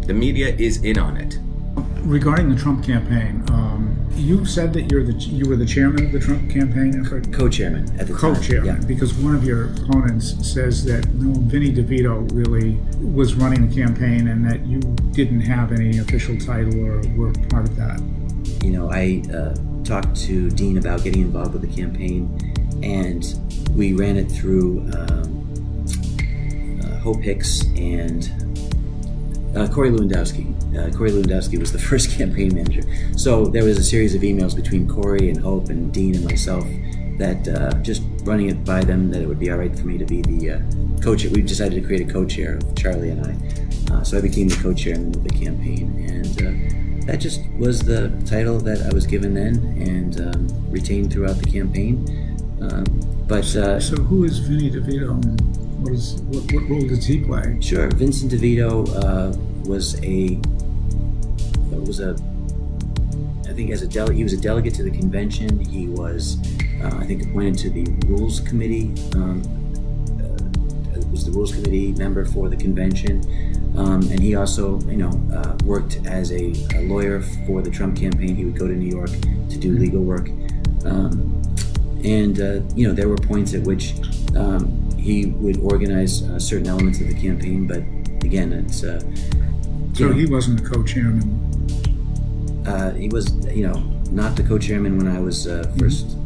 The media is in on it. Regarding the Trump campaign, you said that you were the chairman of the Trump campaign effort? Co-chairman at the time. Co-chairman, yeah. Because one of your opponents says that Vinnie DeVito really was running the campaign and that you didn't have any official title or were part of that. You know, I talked to Dean about getting involved with the campaign, and we ran it through Hope Hicks and Corey Lewandowski. Corey Lewandowski was the first campaign manager. So there was a series of emails between Corey and Hope and Dean and myself that just running it by them that it would be all right for me to be the co-chair. We decided to create a co-chair of Charlie and I. So I became the co-chairman of the campaign, and that just was the title that I was given then and retained throughout the campaign. So who is Vinnie DeVito? What role does he play? Sure, Vincent DeVito he was a delegate to the convention. He was, I think, appointed to the Rules Committee. Was the Rules Committee member for the convention, and he also, worked as a lawyer for the Trump campaign. He would go to New York to do legal work, and there were points at which he would organize certain elements of the campaign, but again, it's so he wasn't the co-chairman. He was, not the co-chairman when I was first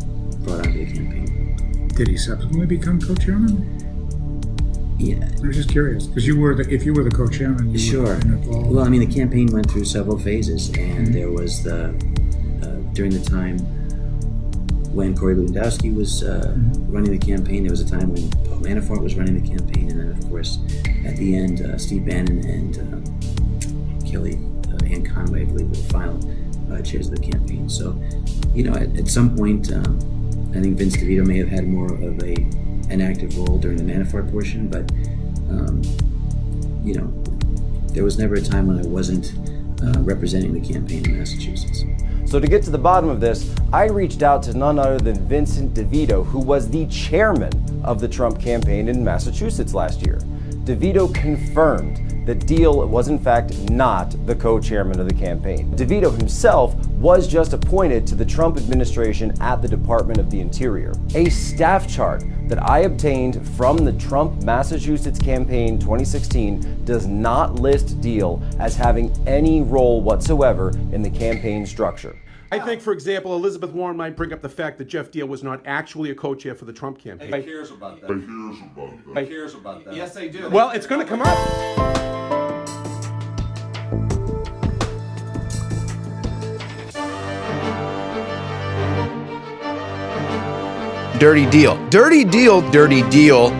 brought onto the campaign. Did he subsequently become co-chairman? Yeah. I was just curious, because if you were the co-chairman, you sure. would have been involved. Well, I mean, the campaign went through several phases, and there was during the time when Corey Lewandowski was running the campaign, there was a time when Paul Manafort was running the campaign, and then, of course, at the end, Steve Bannon and Kelly Ann Conway, I believe, were the final chairs of the campaign. So, at some point, I think Vince DeVito may have had more of an active role during the Manafort portion, but, there was never a time when I wasn't representing the campaign in Massachusetts. So to get to the bottom of this, I reached out to none other than Vincent DeVito, who was the chairman of the Trump campaign in Massachusetts last year. DeVito confirmed that Diehl was in fact not the co-chairman of the campaign. DeVito himself was just appointed to the Trump administration at the Department of the Interior. A staff chart that I obtained from the Trump Massachusetts campaign 2016 does not list Diehl as having any role whatsoever in the campaign structure. I think, for example, Elizabeth Warren might bring up the fact that Geoff Diehl was not actually a co-chair for the Trump campaign. He cares about that. He cares about that. Yes, I do. Well, it's going to come up. Dirty Deal. Dirty Deal, Dirty Deal.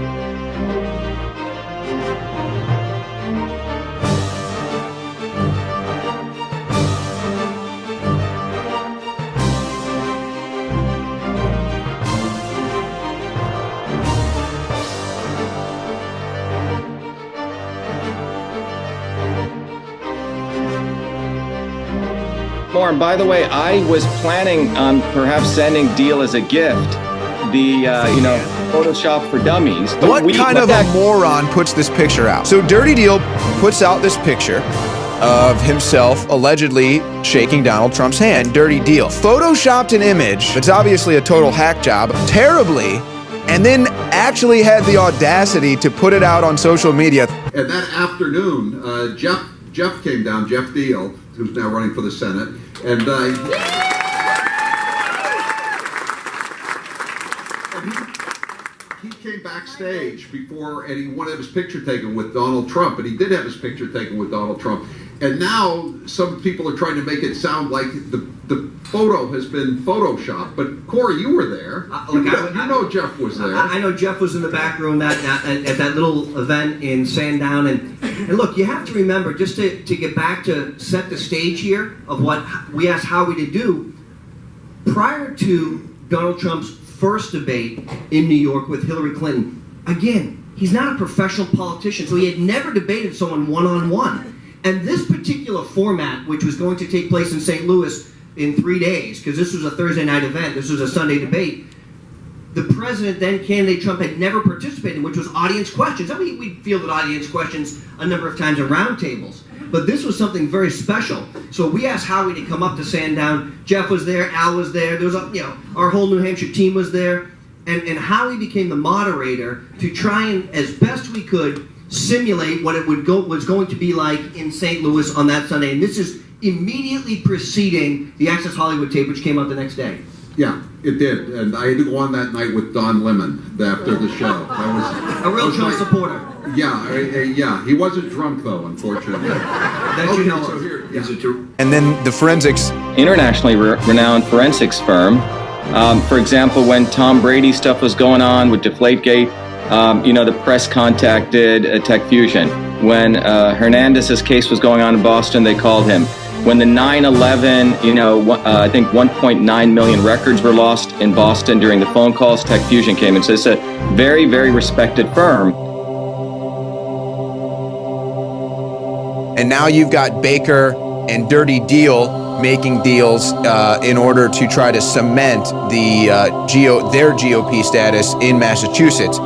Lauren, by the way, I was planning on perhaps sending Diehl as a gift the Photoshop for Dummies. What kind of a moron puts this picture out? So Dirty Deal puts out this picture of himself allegedly shaking Donald Trump's hand. Dirty Deal photoshopped an image that's obviously a total hack job, terribly, and then actually had the audacity to put it out on social media. And that afternoon, Geoff came down, Geoff Diehl, who's now running for the Senate, and he came backstage before, and he wanted to have his picture taken with Donald Trump, and he did have his picture taken with Donald Trump. And now some people are trying to make it sound like the photo has been photoshopped. But Corey, you were there. You know Geoff was there. I know Geoff was in the back room at that little event in Sandown. And look, you have to remember, just to get back to set the stage here of what we asked Howie to do, prior to Donald Trump's first debate in New York with Hillary Clinton, again, he's not a professional politician, so he had never debated someone one-on-one. And this particular format, which was going to take place in St. Louis in 3 days, because this was a Thursday night event, this was a Sunday debate, the president, then candidate Trump, had never participated in, which was audience questions. I mean, we fielded audience questions a number of times at roundtables, but this was something very special. So we asked Howie to come up to Sandown. Jeff was there, Al was there. There was our whole New Hampshire team was there, and Howie became the moderator to try and, as best we could, simulate what it was going to be like in St. Louis on that Sunday. And this is immediately preceding the Access Hollywood tape, which came out the next day. Yeah, it did, and I had to go on that night with Don Lemon after the show. A real Trump supporter. Yeah, he wasn't drunk though, unfortunately. That you know of. And then the forensics. Internationally renowned forensics firm. For example, when Tom Brady stuff was going on with Deflategate, the press contacted Tech Fusion. When Hernandez's case was going on in Boston, they called him. When the 9/11, I think 1.9 million records were lost in Boston during the phone calls, Tech Fusion came in. So it's a very, very respected firm. And now you've got Baker and DirtyDiehl making deals in order to try to cement their GOP status in Massachusetts.